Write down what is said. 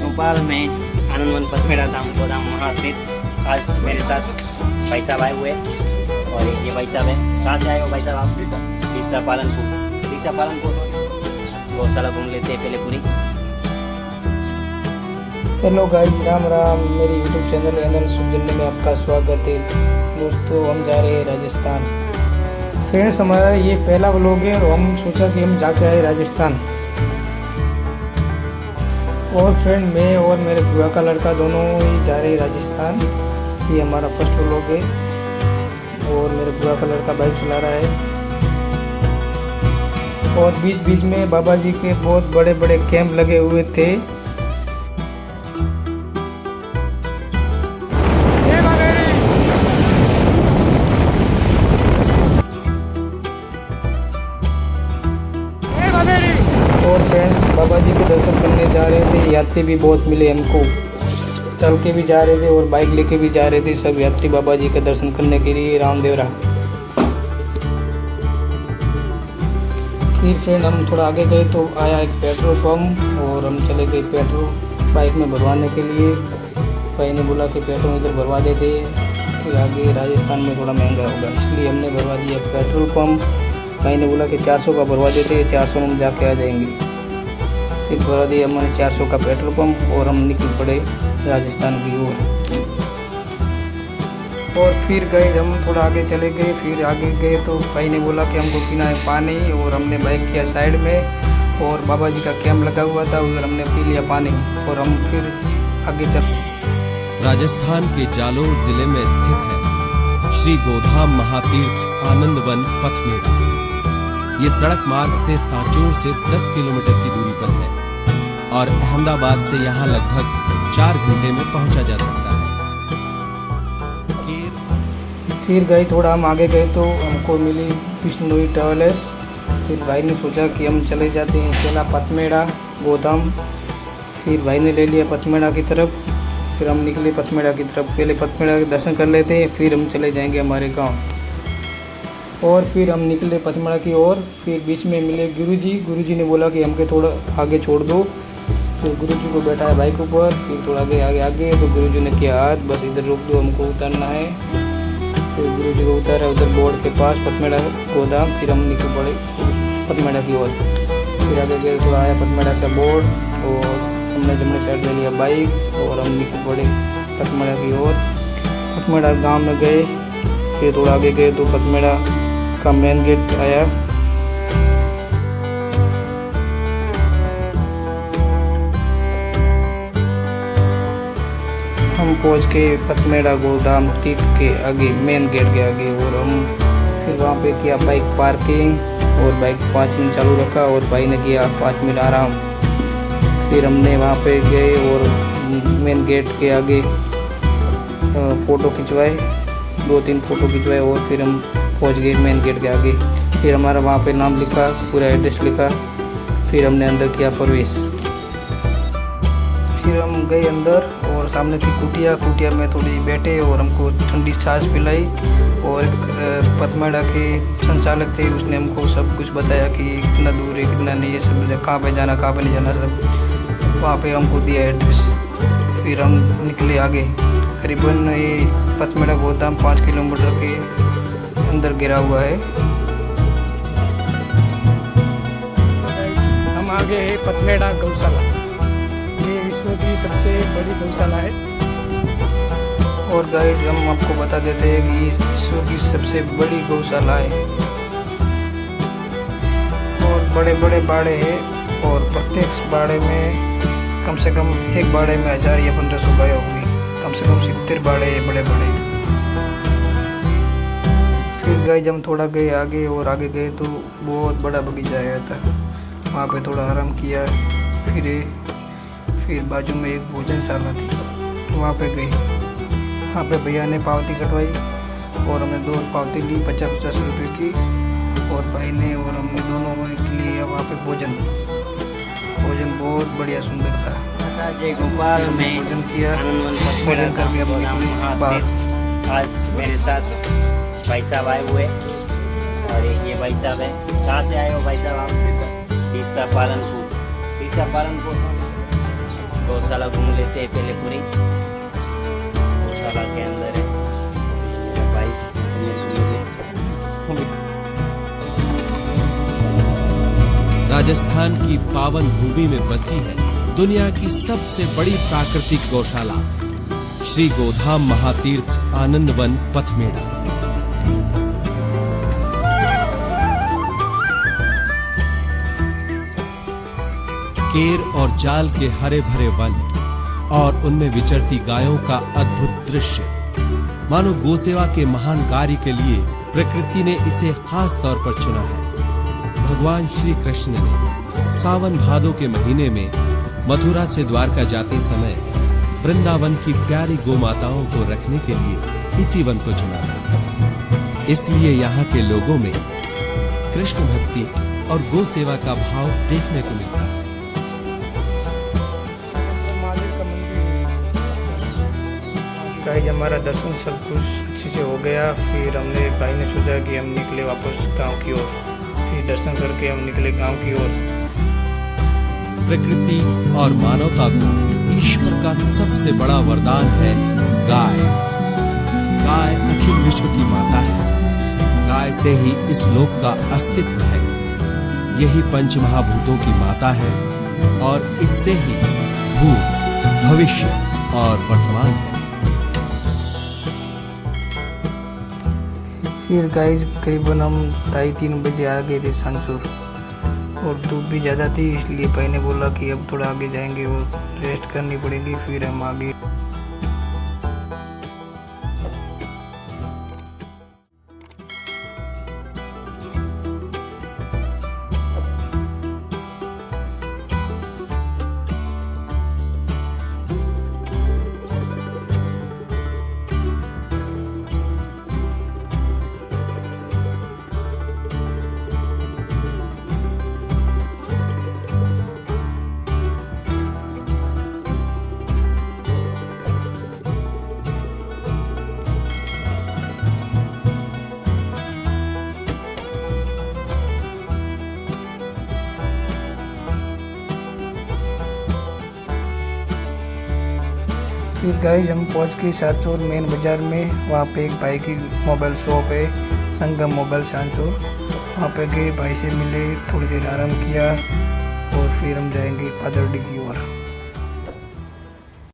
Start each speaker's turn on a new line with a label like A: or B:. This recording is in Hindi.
A: भोपाल में आनंदवन पथमेड़ा धाम गोदाम महास्थित। आज मेरे साथ भाई साहब आए हुए और ये भाई साहब है। कहाँ से आए हो भाई साहब आप? डीसा पालनपुर। डीसा पालनपुर गौशाला घूम लेते हैं पहले पूरी।
B: Hello guys, Ram Ram. मेरे यूट्यूब चैनल एनएल सुजन में आपका स्वागत है। दोस्तों, हम जा रहे हैं राजस्थान। फ्रेंड्स, हमारा ये पहला व्लॉग है और हम सोचा कि हम जाके आए राजस्थान। और फ्रेंड, मैं और मेरे बुआ का लड़का दोनों ही जा रहे हैं राजस्थान। ये हमारा फर्स्ट व्लॉग है और मेरे बुआ का लड़का बाइक चला रहा है। और बीच बीच में बाबा जी के बहुत बड़े बड़े कैंप लगे हुए थे। और फ्रेंड्स, बाबा जी के दर्शन करने जा रहे थे। यात्री भी बहुत मिले हमको, चल के भी जा रहे थे और बाइक लेके भी जा रहे थे सब यात्री बाबा जी के दर्शन करने के लिए रामदेवरा। फिर फ्रेंड, हम थोड़ा आगे गए तो आया एक पेट्रोल पंप और हम चले गए पेट्रोल बाइक में भरवाने के लिए। भाई ने बोला कि पेट्रोल इधर भरवा देते, फिर आगे राजस्थान में थोड़ा महंगा होगा, इसलिए हमने भरवा दिया पेट्रोल पंप। भाई ने बोला कि 400 का भरवा देते हैं, 400 में हम जाके आ जाएंगे। फिर भरवा दिया हमने 400 का पेट्रोल पंप और हम निकल पड़े राजस्थान की ओर। और फिर गए, हम थोड़ा आगे चले गए। फिर आगे गए तो भाई ने बोला कि हमको पीना है पानी और हमने बाइक किया साइड में और बाबा जी का कैंप लगा हुआ था, उधर हमने पी लिया पानी और हम फिर आगे चल।
C: राजस्थान के जालोर जिले में स्थित है श्री गोधाम महातीर्थ आनंदवन पथमेड़ा। ये सड़क मार्ग से सांचौर से 10 किलोमीटर की दूरी पर है और अहमदाबाद से यहाँ लगभग 4 घंटे में पहुँचा जा सकता है।
B: फिर गए, थोड़ा हम आगे गए तो हमको मिली बिश्नोई ट्रैवल्स। फिर भाई ने सोचा कि हम चले जाते हैं पहला पथमेड़ा गोदाम। फिर भाई ने ले लिया पथमेड़ा की तरफ। फिर हम निकले पथमेड़ा की तरफ। पहले पथमेड़ा के दर्शन कर लेते हैं, फिर हम चले जाएंगे हमारे गांव। और फिर हम निकले पथमेड़ा की ओर। फिर बीच में मिले गुरुजी। गुरुजी ने बोला कि हमको थोड़ा आगे छोड़ दो। फिर गुरुजी को बैठाया बाइक ऊपर। फिर थोड़ा आगे तो गुरुजी ने किया हाथ, बस इधर रोक दो, हमको उतरना है। फिर गुरुजी को उतारा उधर बोर्ड के पास पथमेड़ा गोदाम। फिर हम निकल पड़े पथमेड़ा की ओर। फिर आगे गए, थोड़ा आया पथमेड़ा का बोर्ड और हमने जमने साइड ले लिया बाइक और हम निकल पड़े पथमेड़ा की ओर। पथमेड़ा गाँव में गए। फिर थोड़ा आगे गए तो पथमेड़ा का मेन गेट आया। हम पहुंच के पथमेड़ा गोदाम तीर्थ के आगे मेन गेट के आगे और हम फिर वहाँ पे किया बाइक पार्किंग और बाइक 5 मिनट चालू रखा और भाई ने किया 5 मिनट आराम। फिर हमने वहाँ पे गए और मेन गेट के आगे फ़ोटो खिंचवाए, 2-3 फ़ोटो खिंचवाए और फिर हम पहुँच गए मेन गेट के आगे। फिर हमारा वहाँ पे नाम लिखा, पूरा एड्रेस लिखा। फिर हमने अंदर किया प्रवेश। फिर हम गए अंदर और सामने थी कुटिया में थोड़ी बैठे और हमको ठंडी छाछ पिलाई। और पथमेड़ा के संचालक थे, उसने हमको सब कुछ बताया कि कितना दूर है कितना नहीं है, सब कहाँ पे जाना कहाँ पे नहीं जाना, सब वहाँ पे हमको दिया एड्रेस। फिर हम निकले आगे। करीबन ये पथमेड़ा गोदाम 5 किलोमीटर के अंदर गिरा हुआ है।
D: हम आगे है पथमेड़ा गौशाला। ये विश्व की सबसे बड़ी गौशाला है।
B: और गाइस, हम आपको बता देते हैं कि ये विश्व की सबसे बड़ी गौशाला है और बड़े बड़े बाड़े हैं और प्रत्येक बाड़े में कम से कम एक बाड़े में 1000 या 1500 गाय होंगी। कम से कम 70 बाड़े हैं बड़े बड़े। फिर गाइस, हम थोड़ा गए आगे और आगे गए तो बहुत बड़ा बगीचा आया था, वहाँ पे थोड़ा आराम किया। फिर बाजू में एक भोजनशाला थी, वहाँ पे गए। वहाँ पे भैया ने पावती कटवाई और हमने 2 पावती ली 50-50 रुपये की। और भाई ने और हमने दोनों के लिए वहाँ पे भोजन बहुत बढ़िया सुंदर था।
A: भोपाल में
B: भोजन किया,
A: आनंदवन पथमेड़ा धाम गोदाम महास्थित। आज मेरे साथ भाई साहब आए हुए और ये भाई साहब है। कहाँ से आए हो भाई साहब आप? डीसा पालनपुर। डीसा पालनपुर गौशाला घूम लेते हैं पहले पूरी। गौशाला के अंदर है भाई।
C: राजस्थान की पावन भूमि में बसी है दुनिया की सबसे बड़ी प्राकृतिक गौशाला श्री गोधाम महातीर्थ आनंद वन पथमेड़ा। केर और जाल के हरे भरे वन और उनमें विचरती गायों का अद्भुत दृश्य मानो गोसेवा के महान कार्य के लिए प्रकृति ने इसे खास तौर पर चुना है। भगवान श्री कृष्ण ने सावन भादो के महीने में मथुरा से द्वारका जाते समय वृंदावन की प्यारी गोमाताओं को रखने के लिए इसी वन को चुना था। इसलिए यहाँ के लोगों में कृष्ण भक्ति और गो सेवा का भाव देखने को मिलता है।
B: गाइस हमारा दर्शन सब कुछ अच्छे से हो गया। फिर हमने भाई ने सोचा कि हम निकले वापस गांव की ओर। फिर दर्शन करके हम निकले गांव की ओर।
C: प्रकृति और मानवता को ईश्वर का सबसे बड़ा वरदान है गाय। गाय अखिल विश्व की माता है। गाय से ही इस लोक का अस्तित्व है। यही पंच महाभूतों की माता है और इससे ही भूत, भविष्य और वर्तमान है।
B: फिर गाइस करीबन हम 2:30-3 बजे आ गए थे सांचौर और धूप भी ज़्यादा थी, इसलिए भाई ने बोला कि अब थोड़ा आगे जाएंगे और रेस्ट करनी पड़ेगी। फिर हम आगे फिर गाइस हम पहुंच गए सांचौर मेन बाज़ार में। वहाँ पे एक भाई की मोबाइल शॉप है, संगम मोबाइल सांचौर। वहाँ पे गए, भाई से मिले, थोड़ी देर आराम किया और फिर हम जाएंगे पादरडी की ओर।